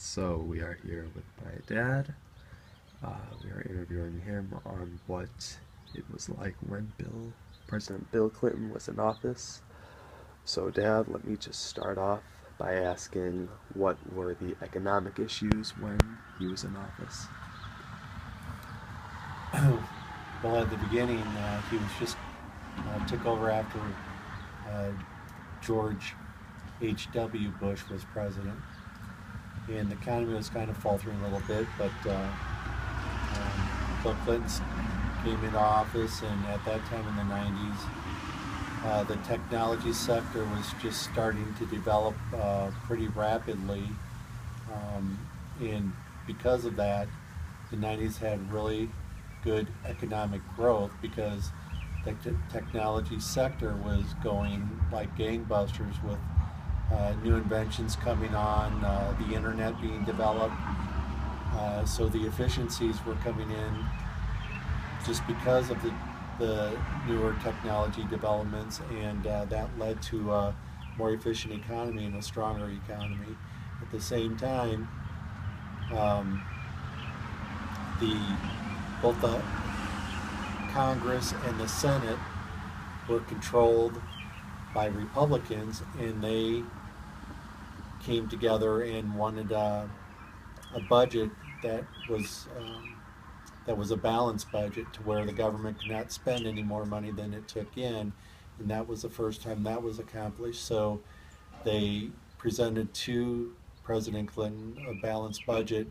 So we are here with my dad. We are interviewing him on what it was like when President Bill Clinton was in office. So Dad, let me just start off by asking what were the economic issues when he was in office? Well, at the beginning, he was just took over after uh, George H.W. Bush was president, and the economy was kind of faltering a little bit. But Bill Clinton came into office, and at that time in the '90s, the technology sector was just starting to develop pretty rapidly, and because of that, the '90s had really good economic growth because the technology sector was going like gangbusters with new inventions coming on, the internet being developed. So the efficiencies were coming in just because of the newer technology developments, and that led to a more efficient economy and a stronger economy. At the same time, um, the both the Congress and the Senate were controlled by Republicans, and they came together and wanted a budget that was a balanced budget to where the government could not spend any more money than it took in, and that was the first time that was accomplished. So they presented to President Clinton a balanced budget,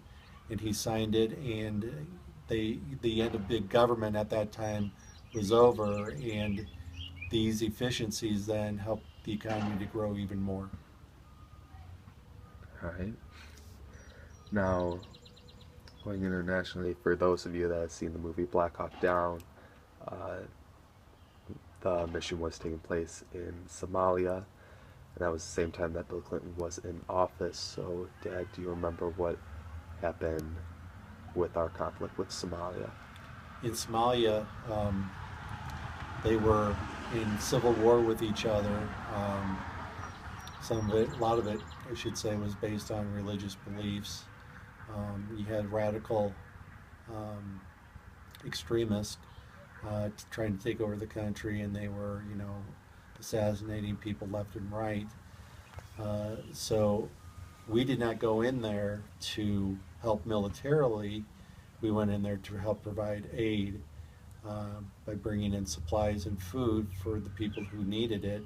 and he signed it, and the end of big government at that time was over, and these efficiencies then helped the economy to grow even more. Alright. Now, going internationally, for those of you that have seen the movie Black Hawk Down, uh, the mission was taking place in Somalia, and that was the same time that Bill Clinton was in office. So, Dad, do you remember what happened with our conflict with Somalia? In Somalia, they were in civil war with each other. Some of it, a lot of it, I should say, was based on religious beliefs. You had radical um, extremists trying to take over the country, and they were, assassinating people left and right. So we did not go in there to help militarily. We went in there to help provide aid by bringing in supplies and food for the people who needed it.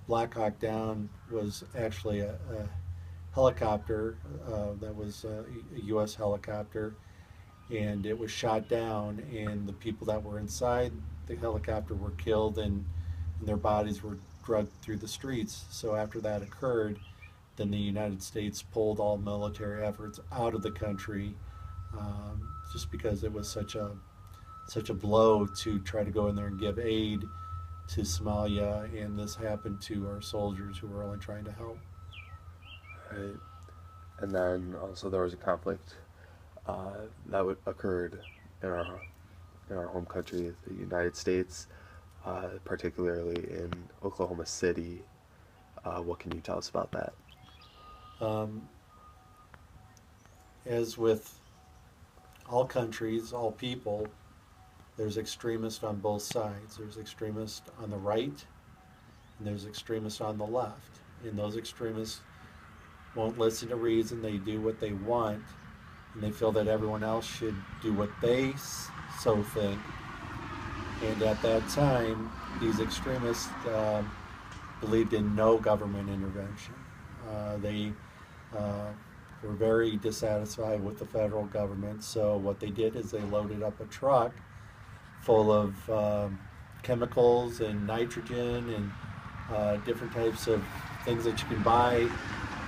Black Hawk Down was actually a helicopter that was a U.S. helicopter, and it was shot down, and the people that were inside the helicopter were killed, and their bodies were dragged through the streets. So after that occurred, then the United States pulled all military efforts out of the country, just because it was such a blow to try to go in there and give aid to Somalia, and this happened to our soldiers who were only trying to help. Right. And then also there was a conflict that occurred in our home country, the United States, particularly in Oklahoma City. What can you tell us about that? Um, as with all countries, all people, there's extremists on both sides. There's extremists on the right, and there's extremists on the left. And those extremists won't listen to reason. They do what they want, and they feel that everyone else should do what they so think. And at that time, these extremists believed in no government intervention. They were very dissatisfied with the federal government, so what they did is they loaded up a truck full of chemicals and nitrogen and different types of things that you can buy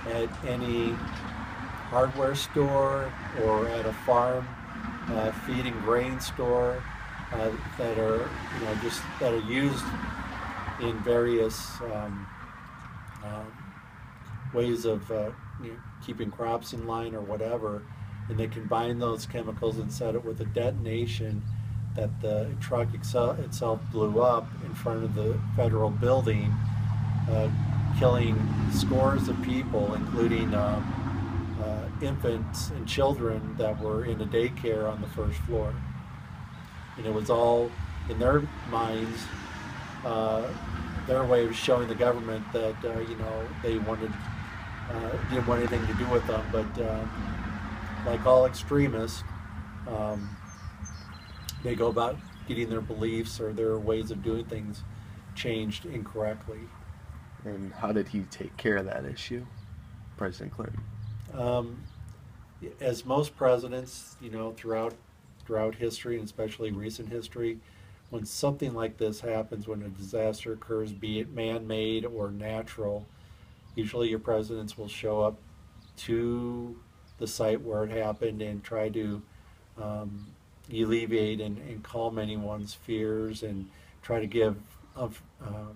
at any hardware store or at a farm feed and grain store, that are that are used in various ways of keeping crops in line or whatever, and they combine those chemicals and set it with a detonation that the truck itself blew up in front of the federal building, killing scores of people, including infants and children that were in a daycare on the first floor. And it was all in their minds, uh, their way of showing the government that they didn't want anything to do with them. But like all extremists, um, they go about getting their beliefs or their ways of doing things changed incorrectly. And how did he take care of that issue, President Clinton? Um, as most presidents, throughout history and especially recent history, when something like this happens, when a disaster occurs, be it man-made or natural, usually your presidents will show up to the site where it happened and try to um, alleviate and calm anyone's fears and try to give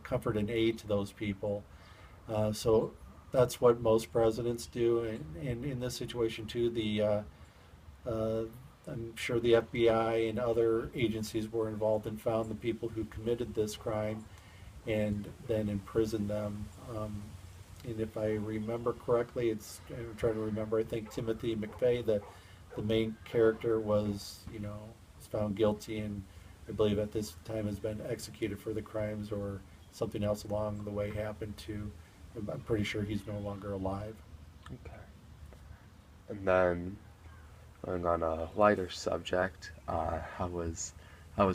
comfort and aid to those people. So that's what most presidents do, and in this situation too, uh, I'm sure the FBI and other agencies were involved and found the people who committed this crime and then imprisoned them. And if I remember correctly, I'm trying to remember. I think Timothy McVeigh, the main character, was found guilty, and I believe at this time has been executed for the crimes or something else along the way happened to. I'm pretty sure he's no longer alive. Okay. And then, going on a lighter subject, how was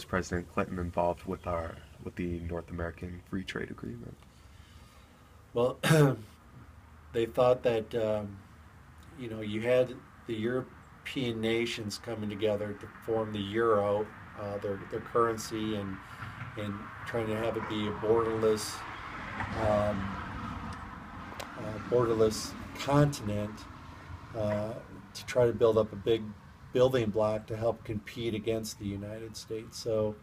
President Clinton involved with the North American Free Trade Agreement? Well, they thought that you had the European nations coming together to form the euro, their currency, and trying to have it be a um, borderless continent, to try to build up a big building block to help compete against the United States. So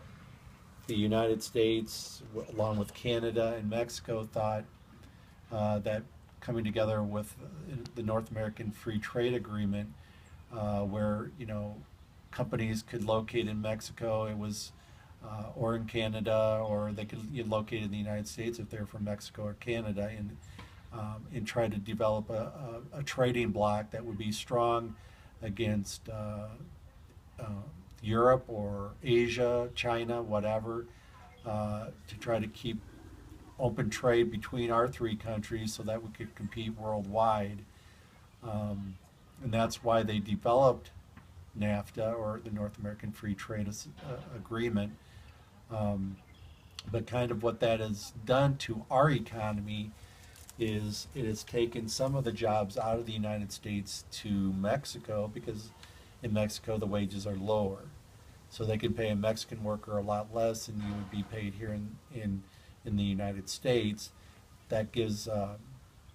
the United States, along with Canada and Mexico, thought that coming together with the North American Free Trade Agreement, where companies could locate in Mexico, it was or in Canada, or they could get located in the United States if they're from Mexico or Canada, and try to develop a trading bloc that would be strong against Europe or Asia, China, whatever, to try to keep open trade between our three countries so that we could compete worldwide. And that's why they developed NAFTA, or the North American Free Trade Agreement. But kind of what that has done to our economy is it has taken some of the jobs out of the United States to Mexico, because in Mexico the wages are lower. So they can pay a Mexican worker a lot less than you would be paid here in the United States. That gives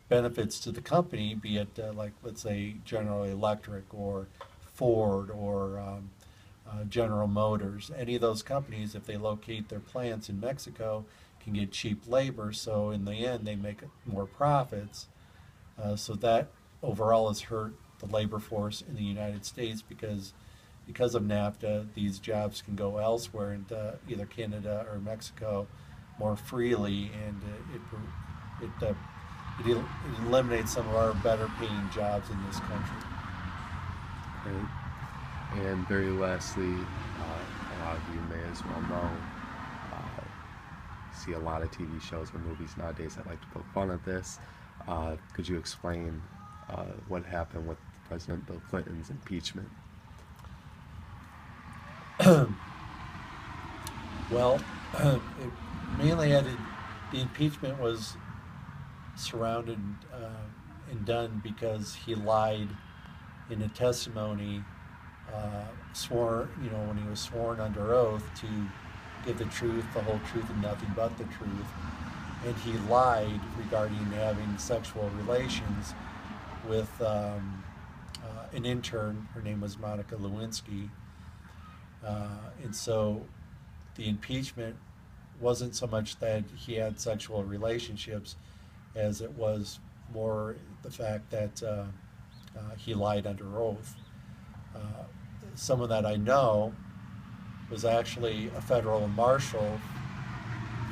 benefits to the company, be it like, let's say, General Electric or Ford or General Motors. Any of those companies, if they locate their plants in Mexico, can get cheap labor, so in the end they make more profits. So that overall has hurt the labor force in the United States, because of NAFTA, these jobs can go elsewhere into either Canada or Mexico more freely, and it eliminates some of our better paying jobs in this country. Right. And very lastly, a lot of you may as well know, see a lot of TV shows or movies nowadays that like to poke fun at this. Could you explain what happened with President Bill Clinton's impeachment? Well, it mainly the impeachment was surrounded and done because he lied in a testimony, when he was sworn under oath to give the truth, the whole truth, and nothing but the truth. And he lied regarding having sexual relations with an intern. Her name was Monica Lewinsky. And so the impeachment wasn't so much that he had sexual relationships as it was more the fact that he lied under oath. Someone that I know was actually a federal marshal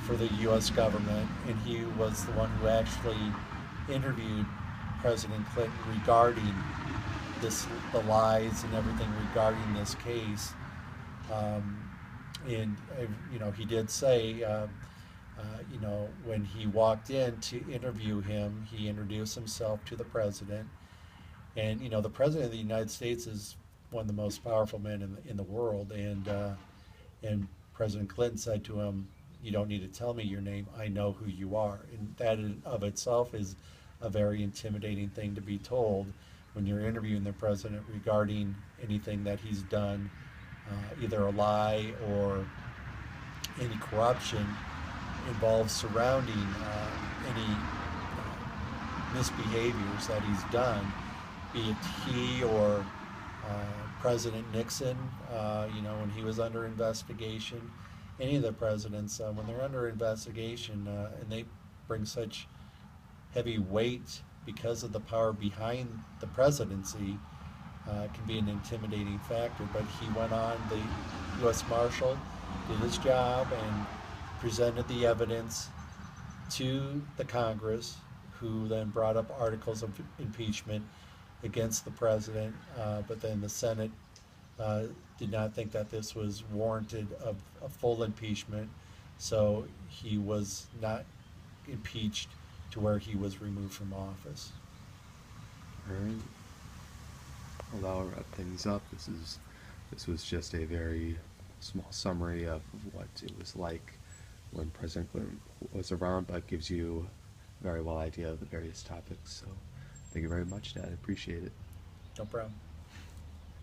for the U.S. government, and he was the one who actually interviewed President Clinton regarding this the lies and everything regarding this case. Um, and he did say, when he walked in to interview him, he introduced himself to the president. And the president of the United States is one of the most powerful men in the world. And President Clinton said to him, "You don't need to tell me your name. I know who you are." And that in of itself is a very intimidating thing to be told when you're interviewing the president regarding anything that he's done, either a lie or any corruption involved surrounding any misbehaviors that he's done, be it he or President Nixon, when he was under investigation. Any of the presidents, when they're under investigation and they bring such heavy weight because of the power behind the presidency, can be an intimidating factor. But he went on, the U.S. Marshal did his job and presented the evidence to the Congress, who then brought up articles of impeachment against the president. But then the Senate uh, did not think that this was warranted of a full impeachment, so he was not impeached to where he was removed from office. All right. Well, that'll wrap things up. This was just a very small summary of what it was like when President Clinton was around, but gives you a very well idea of the various topics. So, thank you very much, Dad. I appreciate it. No problem.